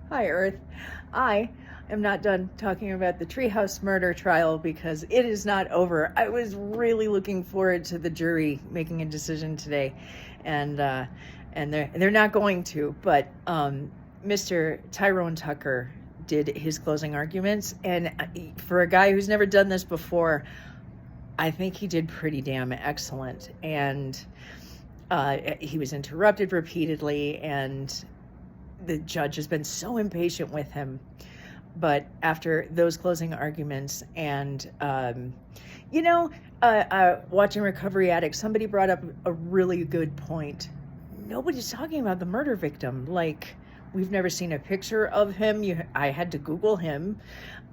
Hi, Earth. I am not done talking about the Treehouse Murder Trial because it is not over. I was really looking forward to the jury making a decision today, and they're not going to. But Mr. Tyrone Tucker did his closing arguments, and for a guy who's never done this before, I think he did pretty damn excellent. And he was interrupted repeatedly, and the judge has been so impatient with him. But after those closing arguments and, watching Recovery Addict, somebody brought up a really good point. Nobody's talking about the murder victim. Like, we've never seen a picture of him. I had to Google him.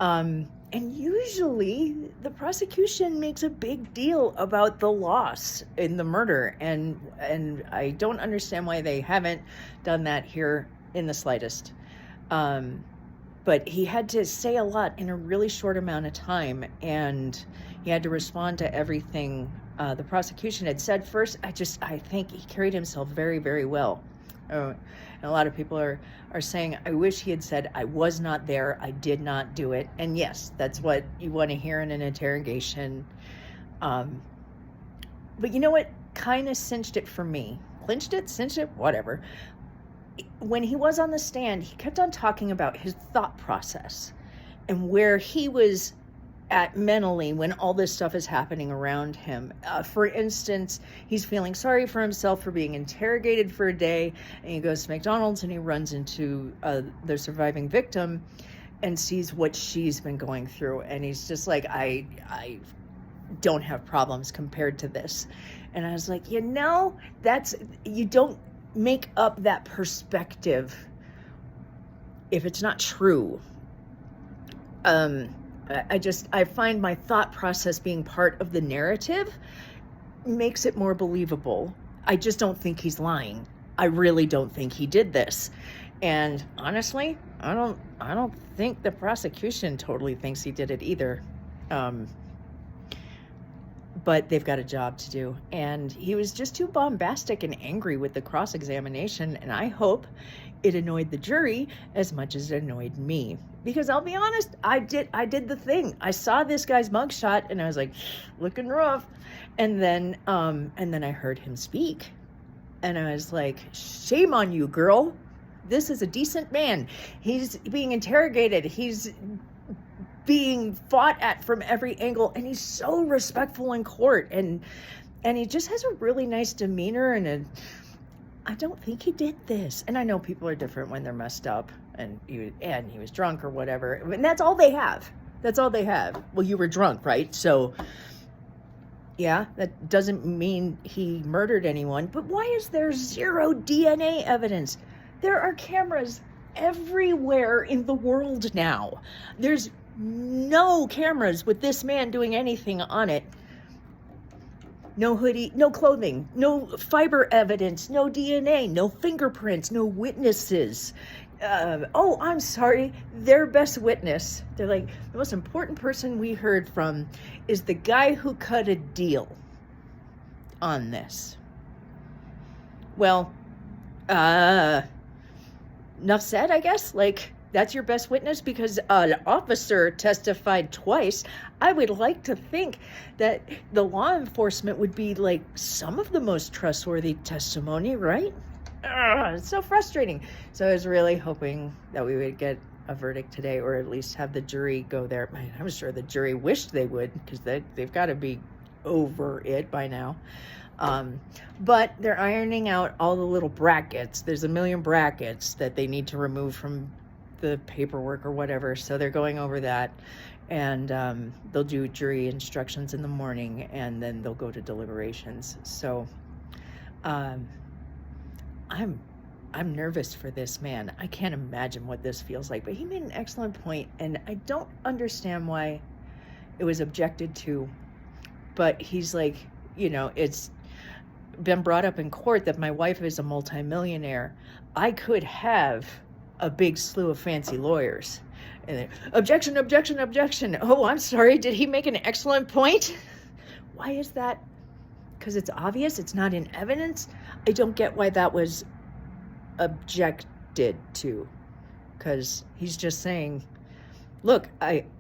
And usually the prosecution makes a big deal about the loss in the murder. And I don't understand why they haven't done that here in the slightest. But he had to say a lot in a really short amount of time, and he had to respond to everything the prosecution had said. First, I think he carried himself very, very well. And a lot of people are saying, I wish he had said, I was not there, I did not do it. And yes, that's what you want to hear in an interrogation. But you know what kind of cinched it for me? Cinched it, whatever. When he was on the stand, he kept on talking about his thought process and where he was at mentally when all this stuff is happening around him. For instance, he's feeling sorry for himself for being interrogated for a day, and he goes to McDonald's and he runs into the surviving victim and sees what she's been going through, and he's just like, I don't have problems compared to this. And I was like, you don't make up that perspective if it's not true. I find my thought process being part of the narrative makes it more believable. I just don't think he's lying. I really don't think he did this. And honestly, I don't think the prosecution totally thinks he did it either. But they've got a job to do. And he was just too bombastic and angry with the cross-examination, and I hope it annoyed the jury as much as it annoyed me. Because I'll be honest, I did the thing. I saw this guy's mugshot and I was like, looking rough. And then I heard him speak. And I was like, shame on you, girl. This is a decent man. He's being interrogated. He's being fought at from every angle, and he's so respectful in court, and he just has a really nice demeanor, and I don't think he did this. And I know people are different when they're messed up, and he was drunk or whatever, and that's all they have. Well, you were drunk, right? So yeah, that doesn't mean he murdered anyone. But why is there zero DNA evidence? There are cameras everywhere in the world now. There's no cameras with this man doing anything on it. No hoodie, no clothing, no fiber evidence, no DNA, no fingerprints, no witnesses. I'm sorry, their best witness, they're like, the most important person we heard from is the guy who cut a deal on this. Well, enough said, I guess. Like, that's your best witness because an officer testified twice. I would like to think that the law enforcement would be like some of the most trustworthy testimony, right? It's so frustrating. So I was really hoping that we would get a verdict today, or at least have the jury go there. I'm sure the jury wished they would, because they've got to be over it by now. But they're ironing out all the little brackets. There's a million brackets that they need to remove from the paperwork or whatever, so they're going over that, and they'll do jury instructions in the morning, and then they'll go to deliberations. So I'm nervous for this man. I can't imagine what this feels like, but he made an excellent point, and I don't understand why it was objected to. But he's like, it's been brought up in court that my wife is a multimillionaire. I could have a big slew of fancy lawyers. And then, objection. Oh, I'm sorry. Did he make an excellent point? Why is that? Because it's obvious. It's not in evidence. I don't get why that was objected to. because he's just saying, look,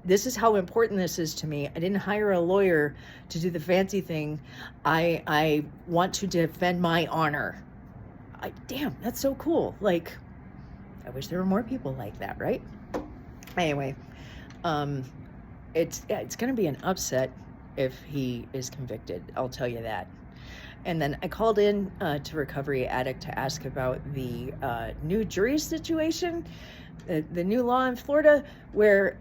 this is how important this is to me. I didn't hire a lawyer to do the fancy thing. I want to defend my honor. Damn, that's so cool. Like, I wish there were more people like that, right? Anyway, it's going to be an upset if he is convicted. I'll tell you that. And then I called in to Recovery Addict to ask about the new jury situation, the new law in Florida, where,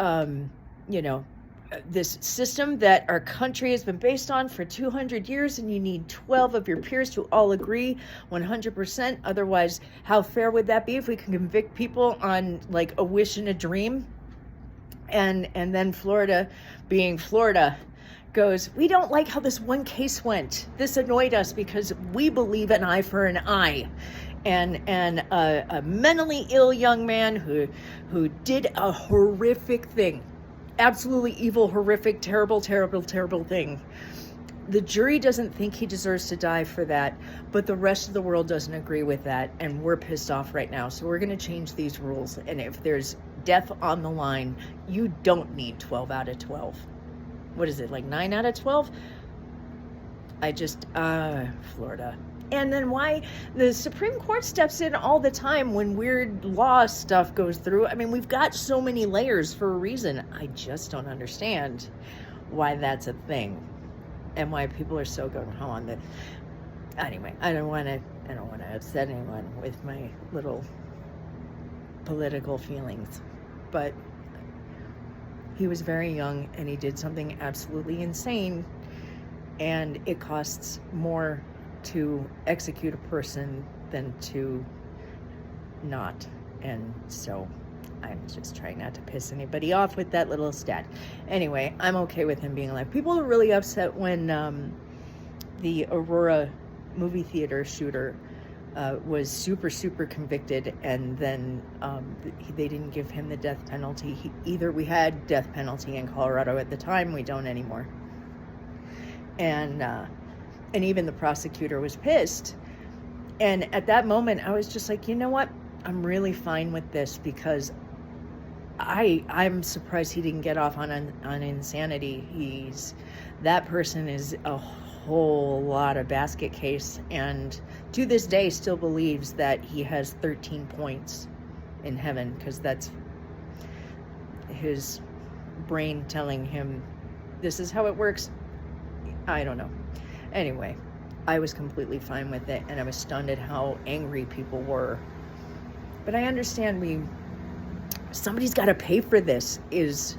this system that our country has been based on for 200 years, and you need 12 of your peers to all agree 100%. Otherwise, how fair would that be if we can convict people on like a wish and a dream? And then Florida, being Florida, goes, we don't like how this one case went. This annoyed us because we believe an eye for an eye. And a mentally ill young man who did a horrific thing, absolutely evil, horrific, terrible thing. The jury doesn't think he deserves to die for that, but the rest of the world doesn't agree with that, and we're pissed off right now. So we're going to change these rules, and if there's death on the line, you don't need 12 out of 12. What is it, like 9 out of 12? Florida. And then why the Supreme Court steps in all the time when weird law stuff goes through. I mean, we've got so many layers for a reason. I just don't understand why that's a thing and why people are so going on that. Anyway, I don't want to upset anyone with my little political feelings, but he was very young and he did something absolutely insane, and it costs more to execute a person than to not. And so I'm just trying not to piss anybody off with that little stat. Anyway, I'm okay with him being alive. People are really upset when the Aurora movie theater shooter was super convicted, and then they didn't give him the death penalty. We had death penalty in Colorado at the time, we don't anymore. And even the prosecutor was pissed. And at that moment, I was just like, you know what? I'm really fine with this, because I'm surprised he didn't get off on insanity. That person is a whole lot of basket case, and to this day still believes that he has 13 points in heaven, because that's his brain telling him this is how it works. I don't know. Anyway, I was completely fine with it, and I was stunned at how angry people were. But I understand somebody's got to pay for this is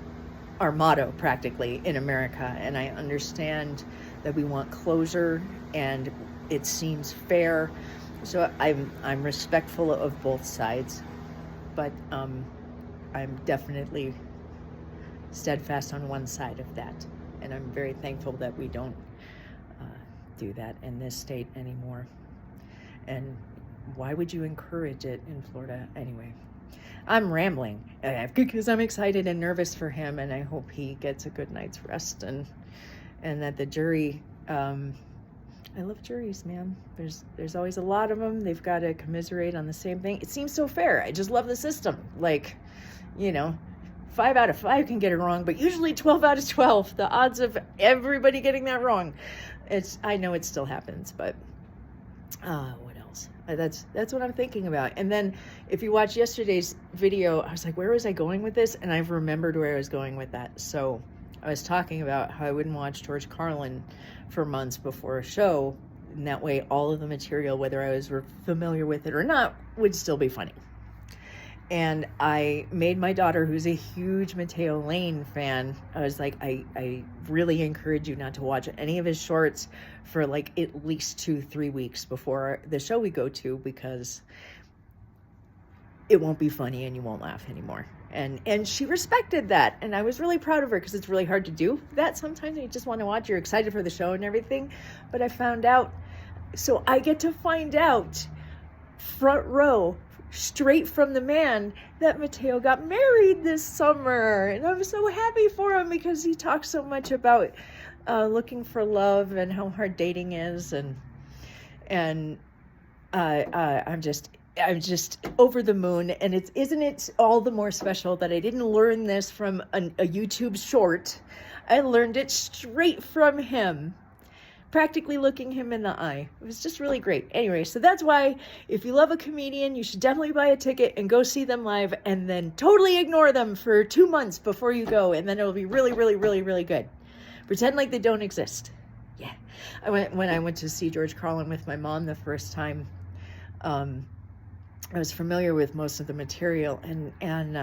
our motto practically in America, and I understand that we want closure and it seems fair. So I'm respectful of both sides, but I'm definitely steadfast on one side of that, and I'm very thankful that we don't do that in this state anymore. And why would you encourage it in Florida? Anyway, I'm rambling because I'm excited and nervous for him, and I hope he gets a good night's rest, and that the jury, I love juries, man. There's always a lot of them. They've got to commiserate on the same thing. It seems so fair. I just love the system. Like, 5 out of 5 can get it wrong, but usually 12 out of 12, the odds of everybody getting that wrong. I know it still happens, but what else? That's what I'm thinking about. And then if you watch yesterday's video, I was like, where was I going with this? And I've remembered where I was going with that. So I was talking about how I wouldn't watch George Carlin for months before a show, and that way all of the material, whether I was familiar with it or not, would still be funny. And I made my daughter, who's a huge Mateo Lane fan, I was like, I really encourage you not to watch any of his shorts for like at least 2-3 weeks before the show we go to, because it won't be funny and you won't laugh anymore. And she respected that, and I was really proud of her, because it's really hard to do that sometimes. You just want to watch, you're excited for the show and everything, but I found out, so I get to find out front row, straight from the man, that Mateo got married this summer, and I'm so happy for him, because he talks so much about looking for love and how hard dating is, and I'm just I'm just over the moon, and isn't it all the more special that I didn't learn this from a YouTube short. I learned it straight from him, practically looking him in the eye. It was just really great. Anyway, so that's why if you love a comedian, you should definitely buy a ticket and go see them live, and then totally ignore them for 2 months before you go, and then it'll be really, really, really, really good. Pretend like they don't exist. Yeah. When I went to see George Carlin with my mom the first time, I was familiar with most of the material, and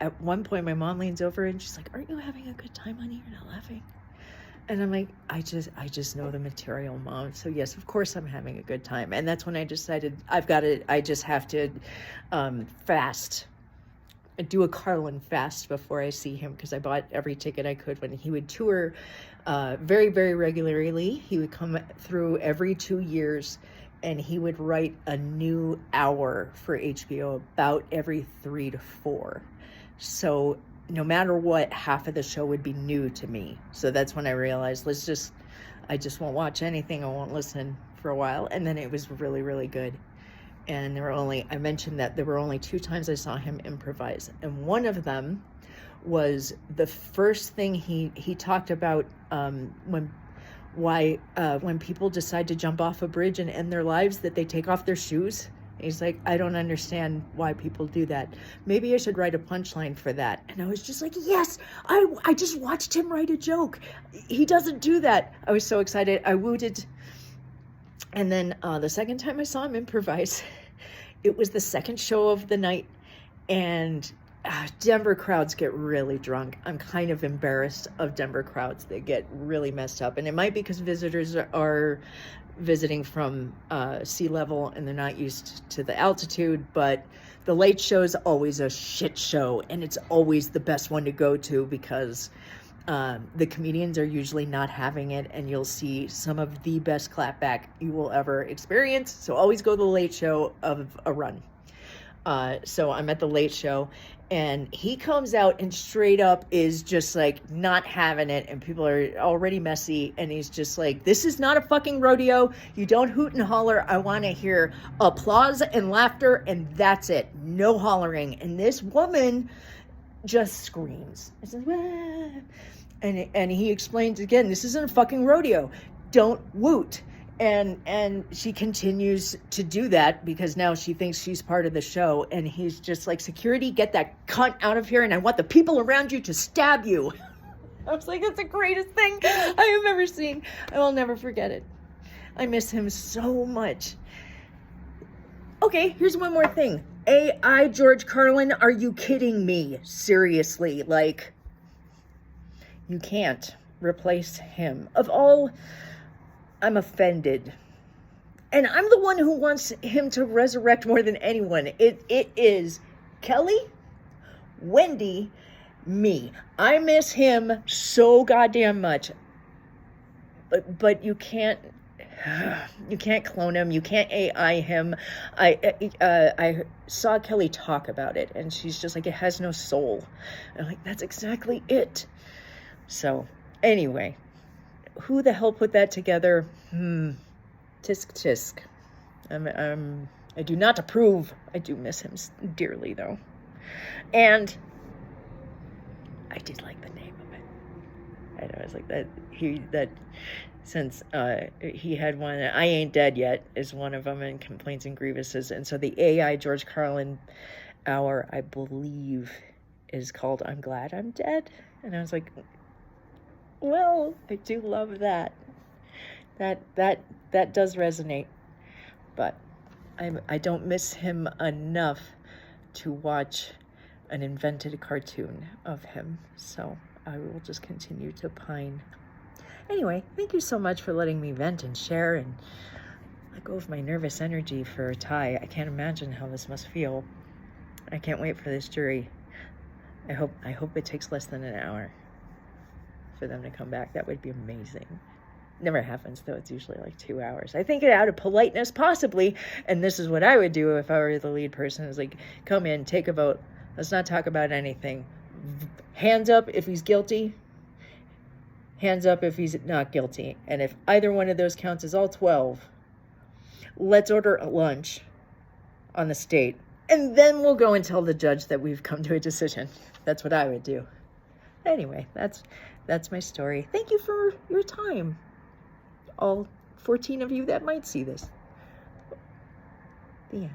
at one point my mom leans over and she's like, "Aren't you having a good time, honey? You're not laughing." And I'm like, I just know the material, Mom. So yes, of course I'm having a good time. And that's when I decided I just have to fast, do a Carlin fast before I see him, because I bought every ticket I could when he would tour very, very regularly. He would come through every 2 years, and he would write a new hour for HBO about every 3 to 4. So no matter what, half of the show would be new to me. So that's when I realized, I just won't watch anything. I won't listen for a while. And then it was really, really good. And I mentioned that there were only 2 times I saw him improvise. And one of them was the first thing he talked about, when people decide to jump off a bridge and end their lives, that they take off their shoes. He's like, I don't understand why people do that. Maybe I should write a punchline for that. And I was just like, yes, I just watched him write a joke. He doesn't do that. I was so excited. I wooted. And then the second time I saw him improvise, it was the second show of the night. And Denver crowds get really drunk. I'm kind of embarrassed of Denver crowds. They get really messed up. And it might be because visitors are visiting from sea level and they're not used to the altitude, but the late show is always a shit show, and it's always the best one to go to because the comedians are usually not having it, and you'll see some of the best clapback you will ever experience. So always go to the late show of a run. So I'm at the late show, and he comes out and straight up is just like not having it, and people are already messy, and he's just like, this is not a fucking rodeo. You don't hoot and holler. I want to hear applause and laughter, and that's it. No hollering. And this woman just screams. It's like, "Wah." And he explains again, this isn't a fucking rodeo. Don't woot. And she continues to do that because now she thinks she's part of the show. And he's just like, security, get that cunt out of here. And I want the people around you to stab you. I was like, that's the greatest thing I have ever seen. I will never forget it. I miss him so much. Okay, here's one more thing. AI George Carlin, are you kidding me? Seriously, like, you can't replace him. Of all... I'm offended. And I'm the one who wants him to resurrect more than anyone. It is Kelly, Wendy, me. I miss him so goddamn much. But you can't clone him. You can't AI him. I saw Kelly talk about it, and she's just like, it has no soul. And I'm like, that's exactly it. So anyway, who the hell put that together? Tisk tisk. I do not approve. I do miss him dearly, though. And I did like the name of it. I know, I was like, since he had one, I Ain't Dead Yet is one of them, and Complaints and Grievances. And so the AI George Carlin hour, I believe, is called I'm Glad I'm Dead. And I was like, well, I do love that. That does resonate. But I don't miss him enough to watch an invented cartoon of him. So I will just continue to pine. Anyway, thank you so much for letting me vent and share and let go of my nervous energy for a tie. I can't imagine how this must feel. I can't wait for this jury. I hope it takes less than an hour for them to come back. That would be amazing. Never happens, though. It's usually like 2 hours. I think out of politeness, possibly, and this is what I would do if I were the lead person, is like, come in, take a vote. Let's not talk about anything. Hands up if he's guilty. Hands up if he's not guilty. And if either one of those counts is all 12, let's order a lunch. on the state. And then we'll go and tell the judge that we've come to a decision. That's what I would do. Anyway, that's my story. Thank you for your time. All 14 of you that might see this. The end.